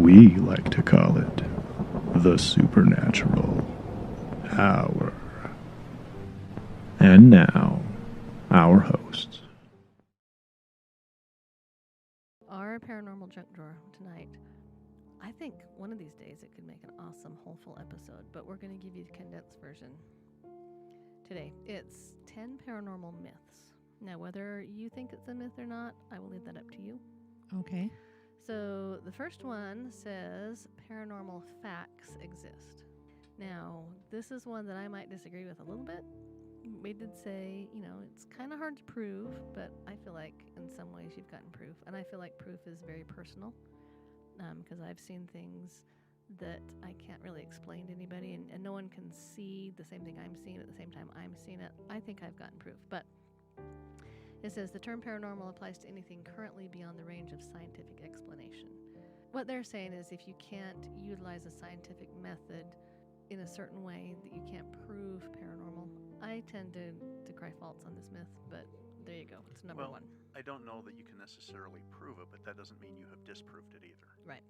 We like to call it the Supernatural Hour. And now, our hosts. Our Paranormal Junk Drawer tonight. I think one of these days it could make an awesome whole full episode, but we're going to give you the condensed version today. It's 10 paranormal myths. Now, whether you think it's a myth or not, I will leave that up to you. Okay. So the first one says paranormal facts exist. Now, this is one that I might disagree with a little bit. We did say, it's kind of hard to prove, but I feel like in some ways you've gotten proof. And I feel like proof is very personal because I've seen things that I can't really explain to anybody, and no one can see the same thing I'm seeing at the same time I'm seeing it. I think I've gotten proof, but it says the term paranormal applies to anything currently beyond the range of scientific explanation. What they're saying is if you can't utilize a scientific method in a certain way that you can't prove paranormal. I tend to cry faults on this myth, but there you go. It's number one. I don't know that you can necessarily prove it, but that doesn't mean you have disproved it either. Right.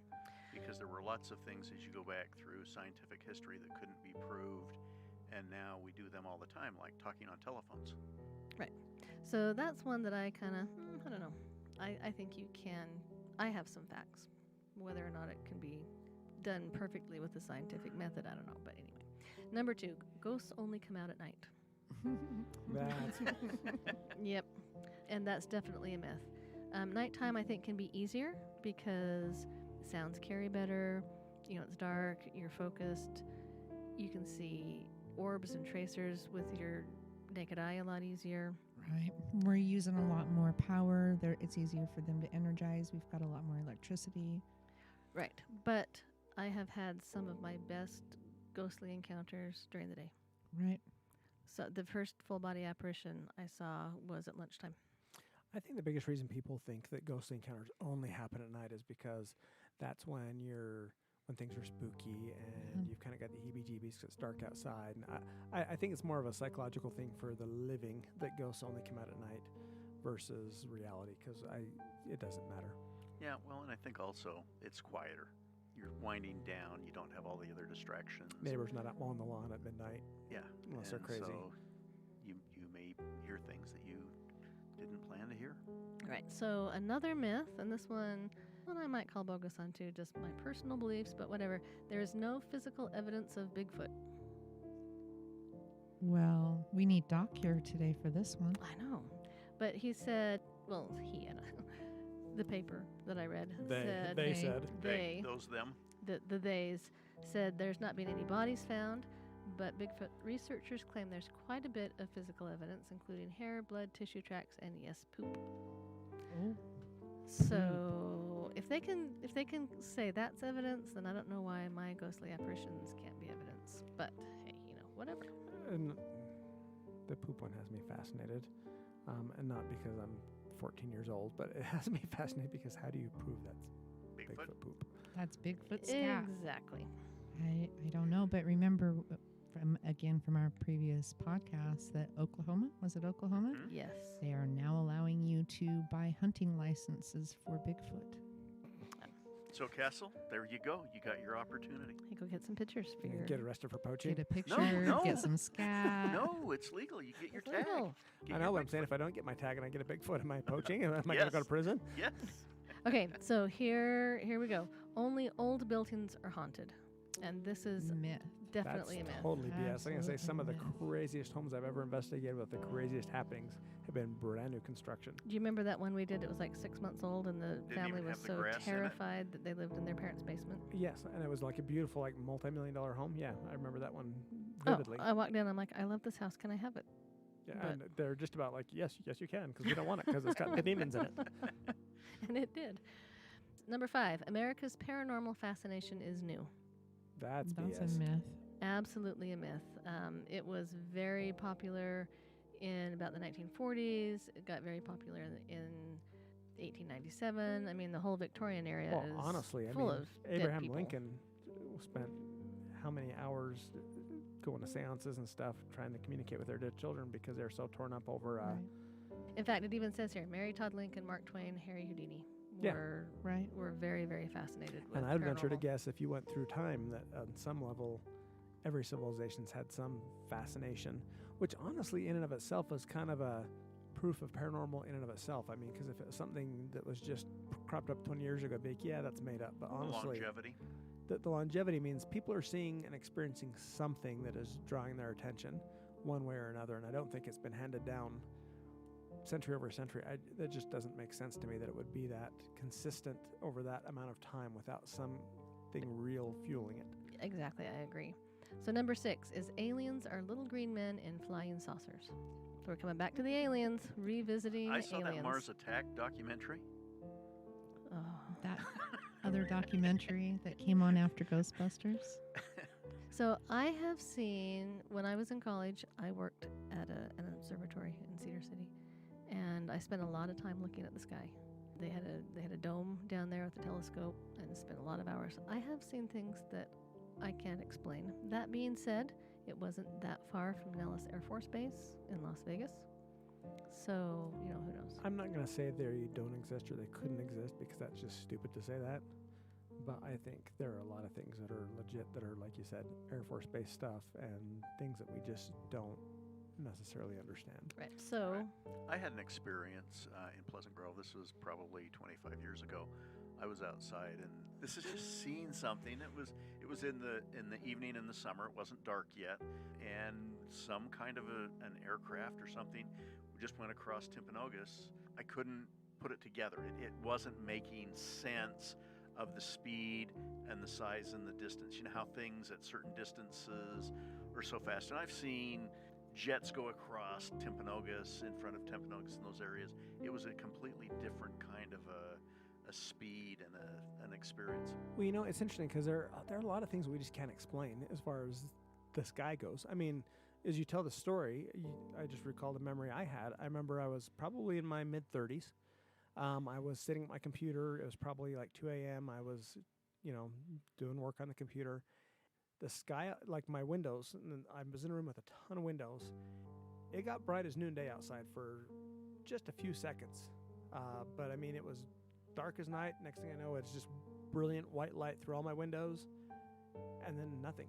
Because there were lots of things as you go back through scientific history that couldn't be proved, and now we do them all the time, like talking on telephones. Right. So that's one that I kind of, I don't know. I think you can. I have some facts. Whether or not it can be done perfectly with the scientific method, I don't know. But anyway. Number 2, ghosts only come out at night. Yep. And that's definitely a myth. Nighttime, I think, can be easier because sounds carry better. It's dark. You're focused. You can see orbs and tracers with your naked eye a lot easier. Right. We're using a lot more power. It's easier for them to energize. We've got a lot more electricity. Right. But I have had some of my best ghostly encounters during the day. Right. So the first full body apparition I saw was at lunchtime. I think the biggest reason people think that ghostly encounters only happen at night is because that's when things are spooky and you've kind of got the heebie-jeebies because it's dark outside. And I think it's more of a psychological thing for the living that ghosts only come out at night versus reality because it doesn't matter. Yeah, well, and I think also it's quieter. You're winding down. You don't have all the other distractions. Neighbors not out mowing the lawn at midnight. Yeah. Unless they're crazy. So you may hear things that you didn't plan to hear. Right. So another myth, and this one I might call bogus on too, just my personal beliefs, but whatever. There is no physical evidence of Bigfoot. Well, we need Doc here today for this one. I know. But he said, the paper that I read said... They, those, them. The theys said there's not been any bodies found, but Bigfoot researchers claim there's quite a bit of physical evidence, including hair, blood, tissue tracks, and yes, poop. Oh. So if they can say that's evidence, then I don't know why my ghostly apparitions can't be evidence. But hey, whatever. And the poop one has me fascinated, and not because I'm 14 years old, but it has me fascinated because how do you prove that's Bigfoot poop? That's Bigfoot scat. Exactly. I don't know, but remember from our previous podcast that Oklahoma, was it Oklahoma? Mm-hmm. Yes. They are now allowing you to buy hunting licenses for Bigfoot. So, Castle, there you go. You got your opportunity. Hey, go get some pictures for your... Get arrested for poaching? Get a picture, No. get some scat. No, it's legal. You get your It's tag. legal. Get I your know what I'm Bigfoot. saying. If I don't get my tag and I get a Bigfoot, am I poaching? Am I going to go to Yes. prison? Yes. Okay, so here we go. Only old buildings are haunted. And this is Myth. definitely That's a myth. totally BS. I'm going to say some of the Absolutely craziest homes I've ever investigated with the craziest happenings have been brand new construction. Do you remember that one we did? It was like 6 months old, and the Didn't family even was have the so grass in it? terrified that they lived in their parents' basement. Yes, and it was like a beautiful, like multi-million-dollar home. Yeah, I remember that one vividly. I walked in. I'm like, I love this house. Can I have it? Yeah, but- and they're just about like, yes, you can, because we don't want it because it's got the demons in it. And it did. Number 5, America's paranormal fascination is new. That's That's BS. a myth. Absolutely a myth. It was very popular in about the 1940s. It got very popular in 1897. I mean, the whole Victorian area Well, is honestly, full I mean, of dead Abraham people. Lincoln spent how many hours going to seances and stuff trying to communicate with their dead children because they're so torn up over. Right. In fact, it even says here, Mary Todd Lincoln, Mark Twain, Harry Houdini Yeah. were very, very fascinated with And I would venture to paranormal. guess if you went through time that on some level, every civilization's had some fascination, which honestly, in and of itself, is kind of a proof of paranormal in and of itself. I mean, because if it was something that was just cropped up 20 years ago, big, yeah, that's made up. But honestly, Longevity. the longevity means people are seeing and experiencing something that is drawing their attention one way or another. And I don't think it's been handed down century over century. That just doesn't make sense to me that it would be that consistent over that amount of time without something real fueling it. Exactly, I agree. So number 6 is aliens are little green men in flying saucers. So we're coming back to the aliens, revisiting I saw aliens. that Mars Attack documentary. Oh. That other documentary that came on after Ghostbusters. So I have seen, when I was in college, I worked at an observatory in Cedar City, and I spent a lot of time looking at the sky. They had a dome down there with a telescope, and spent a lot of hours. I have seen things that I can't explain. That being said, it wasn't that far from Nellis Air Force Base in Las Vegas, so who knows? I'm not going to say they don't exist or they couldn't exist because that's just stupid to say that. But I think there are a lot of things that are legit that are, like you said, Air Force Base stuff and things that we just don't necessarily understand. Right. So I had an experience in Pleasant Grove. This was probably 25 years ago. I was outside, and this is just seeing something. It was in the evening in the summer. It wasn't dark yet, and some kind of an aircraft or something just went across Timpanogos. I couldn't put it together. It wasn't making sense of the speed and the size and the distance. You know how things at certain distances are so fast. And I've seen jets go across Timpanogos, in front of Timpanogos in those areas. It was a completely different kind of a speed and an experience. Well, it's interesting because there are a lot of things we just can't explain as far as the sky goes. I mean, as you tell the story, I just recalled a memory I had. I remember I was probably in my mid-30s. I was sitting at my computer. It was probably like 2 a.m. I was, doing work on the computer. The sky, like my windows, and I was in a room with a ton of windows. It got bright as noonday outside for just a few seconds. But I mean, it was dark as night. Next thing I know, it's just brilliant white light through all my windows, and then nothing.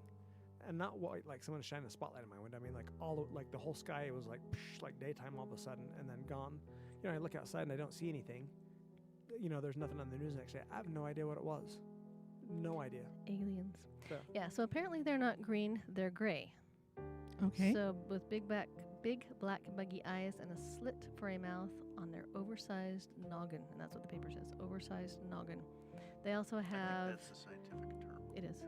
And not white like someone shining a spotlight in my window. I mean, like the whole sky was like like daytime all of a sudden, and then gone. I look outside and I don't see anything. There's nothing on the news next day. I have no idea what it was. No idea. aliens. So. Yeah. So apparently they're not green; they're gray. Okay. So with big black buggy eyes and a slit for a mouth on their oversized noggin, and that's what the paper says, oversized noggin. They also I have, think that's the scientific term. it is,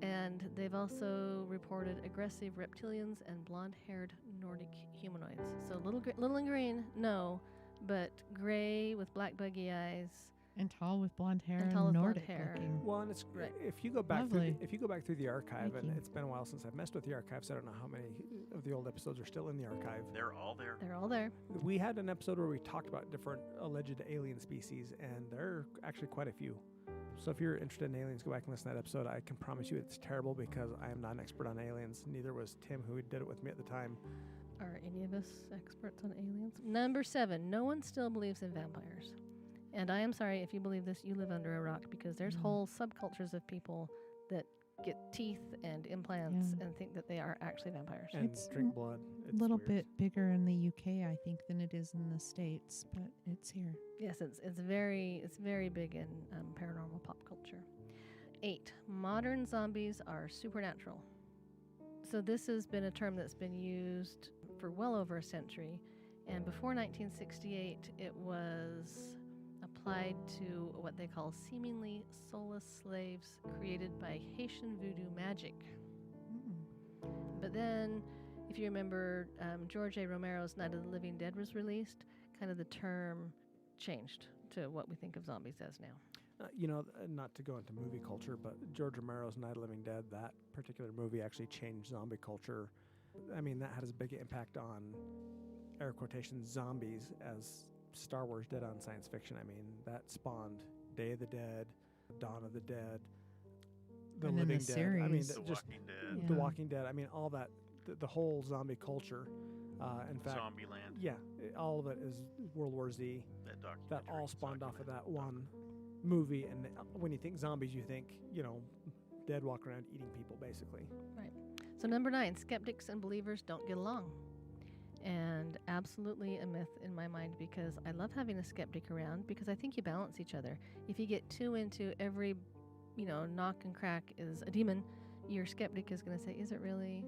and they've also reported aggressive reptilians and blonde-haired Nordic humanoids. So little and green, no, but gray with black buggy eyes. And tall with blonde hair And and, tall with blonde Nordic hair. looking. Well, and it's Right. if you go back Lovely. through the archive, Thank and you. it's been a while since I've messed with the archives. I don't know how many of the old episodes are still in the archive. They're all there. They're all there. We had an episode where we talked about different alleged alien species, and there are actually quite a few. So if you're interested in aliens, go back and listen to that episode. I can promise you it's terrible because I am not an expert on aliens. Neither was Tim, who did it with me at the time. Are any of us experts on aliens? Number 7, no one still believes in vampires. And I am sorry if you believe this, you live under a rock, because there's whole subcultures of people that get teeth and implants Yeah. and think that they are actually vampires. And It's drink blood. A It's little weird. bit bigger in the UK, I think, than it is in the States, but it's here. Yes, it's very big in paranormal pop culture. 8, modern zombies are supernatural. So this has been a term that's been used for well over a century, and before 1968, it was applied to what they call seemingly soulless slaves created by Haitian voodoo magic. But then, if you remember, George A. Romero's Night of the Living Dead was released, kind of the term changed to what we think of zombies as now. Not to go into movie culture, but George Romero's Night of the Living Dead, that particular movie actually changed zombie culture. I mean, that had as big an impact on, air quotations, zombies as Star Wars did on science fiction. I mean, that spawned Day of the Dead, Dawn of the Dead, The And then Living the Dead. I mean, series. The just Walking Dead. Yeah. The Walking Dead. I mean, all that, the whole zombie culture In fact, Zombieland. yeah, all of it is World War Z. That That documentary. all spawned off of that one movie. And when you think zombies, you think, dead walk around eating people, basically. So number 9, skeptics and believers don't get along. And absolutely a myth in my mind, because I love having a skeptic around, because I think you balance each other. If you get too into every, knock and crack is a demon, your skeptic is going to say, is it really?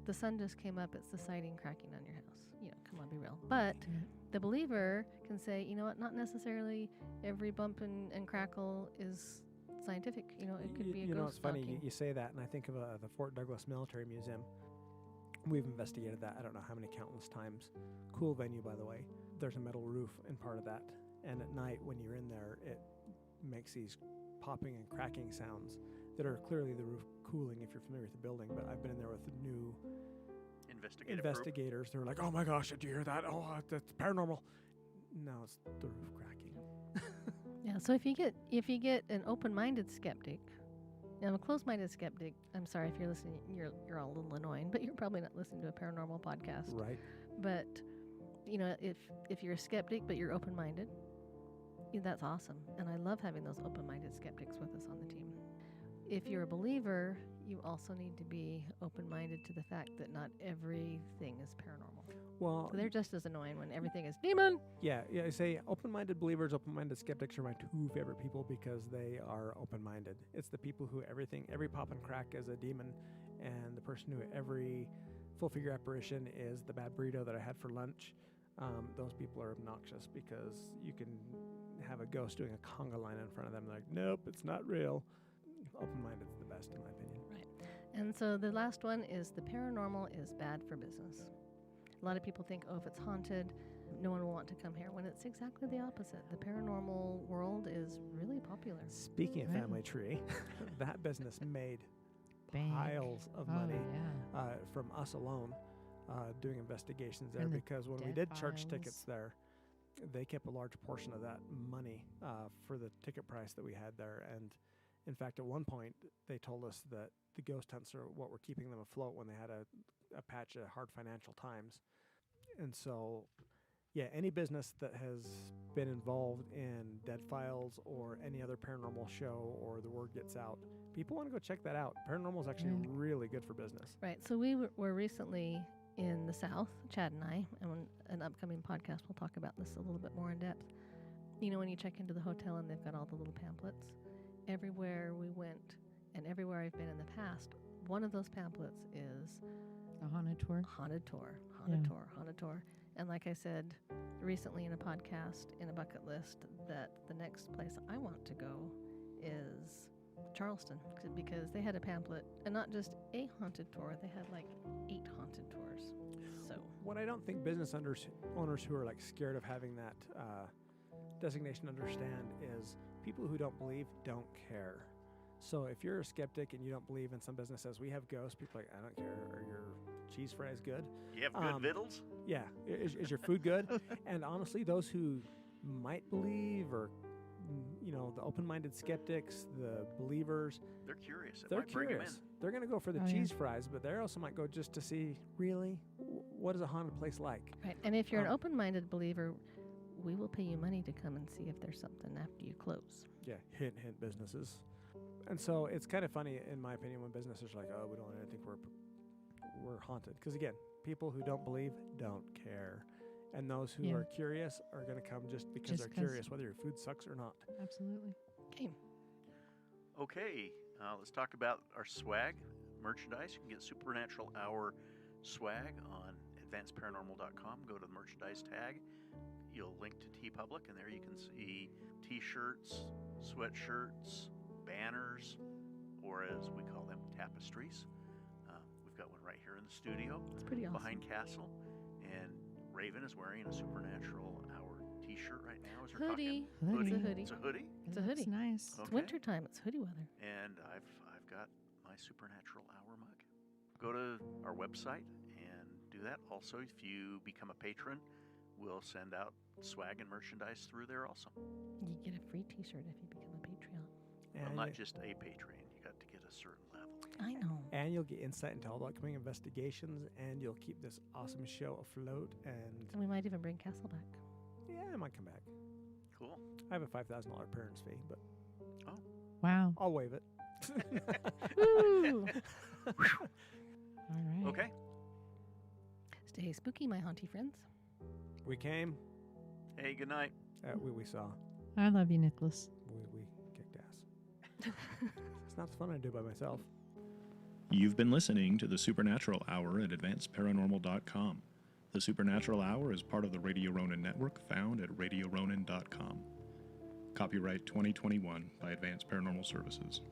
The sun just came up, it's the siding cracking on your house. Come on, be real. But the believer can say, you know what, not necessarily every bump and crackle is scientific. It could be a ghost It's funny talking. you say that, and I think of the Fort Douglas Military Museum. We've investigated that, I don't know how many countless times. Cool venue, by the way. There's a metal roof in part of that, and at night when you're in there, it makes these popping and cracking sounds that are clearly the roof cooling if you're familiar with the building. But I've been in there with new investigators. They're like, oh my gosh, did you hear that? Oh, that's paranormal. No, it's the roof cracking. Yeah, so if you get an open-minded skeptic, now a closed-minded skeptic, I'm sorry if you're listening, you're all a little annoying, but you're probably not listening to a paranormal podcast. Right. But if you're a skeptic but you're open-minded, that's awesome. And I love having those open-minded skeptics with us on the team. If you're a believer, you also need to be open-minded to the fact that not everything is paranormal. Well, So they're just as annoying when everything is demon. yeah, I say open-minded believers, open-minded skeptics are my two favorite people because they are open-minded. It's the people who every pop and crack is a demon, and the person who every full-figure apparition is the bad burrito that I had for lunch. Those people are obnoxious because you can have a ghost doing a conga line in front of them. They're like, nope, it's not real. Open-minded is the best, in my opinion. And so the last one is the paranormal is bad for business. A lot of people think, if it's haunted, no one will want to come here, when it's exactly the opposite. The paranormal world is really popular. Speaking of Right. family tree, that business made Bank. piles of Oh, money yeah. from us alone doing investigations there, And the because when we dead did church files. tickets there, they kept a large portion of that money for the ticket price that we had there. And in fact, at one point, they told us that the ghost hunts are what were keeping them afloat when they had a patch of hard financial times. And so, yeah, any business that has been involved in Dead Files or any other paranormal show, or the word gets out, people want to go check that out. Paranormal is actually Yeah. really good for business. Right. So we were recently in the South, Chad and I, and on an upcoming podcast, we'll talk about this a little bit more in depth. When you check into the hotel and they've got all the little pamphlets, everywhere we went and everywhere I've been in the past, one of those pamphlets is A haunted tour. haunted tour, Yeah. haunted tour. And like I said recently in a podcast, in a bucket list, that the next place I want to go is Charleston, because they had a pamphlet, and not just a haunted tour, they had like 8 haunted tours. So What I don't think business owners who are like scared of having that designation understand is people who don't believe don't care. So if you're a skeptic and you don't believe in some businesses, we have ghosts, people are like, I don't care, are your cheese fries good? You have good vittles? Yeah, is your food good? And honestly, those who might believe, or the open-minded skeptics, the believers, They're curious. It they're might bring 'em curious. They're going to go for the Oh, yeah. cheese fries, but they also might go just to see, really, what is a haunted place like? right, and if you're an Um, open-minded believer, we will pay you money to come and see if there's something after you close. Yeah, hint, hint, businesses. And so it's kind of funny, in my opinion, when businesses are like, oh, we don't think we're haunted. Because again, people who don't believe don't care. And those who Yeah. are curious are going to come just because Just they're 'cause. curious, whether your food sucks or not. Absolutely. Okay, let's talk about our swag merchandise. You can get Supernatural Hour swag on advancedparanormal.com. Go to the merchandise tag. You'll link to TeePublic, and there you can see t-shirts, sweatshirts, banners, or as we call them, tapestries. We've got one right here in the studio It's pretty awesome. behind Castle, and Raven is wearing a Supernatural Hour t-shirt right now as we're Hoodie. talking. Hoodie. It's a hoodie. It's a hoodie. It's a It looks hoodie. nice. It's Okay. wintertime. It's hoodie weather. And I've got my Supernatural Hour mug. Go to our website and do that. Also, if you become a patron, we'll send out swag and merchandise through there also. You get a free T-shirt if you become a Patreon. Well, And not you- just a patron. You got to get a certain level. I know. And you'll get insight into all the upcoming investigations, and you'll keep this awesome show afloat. And And we might even bring Castle back. yeah, I might come back. Cool. I have a $5,000 parents fee, but Wow. I'll waive it. Woo! All right. Okay. Stay spooky, my haunty friends. We came. Hey, good night. We saw. I love you, Nicholas. We kicked ass. It's not the fun I do by myself. You've been listening to the Supernatural Hour at AdvancedParanormal.com. The Supernatural Hour is part of the Radio Ronin network found at RadioRonin.com. Copyright 2021 by Advanced Paranormal Services.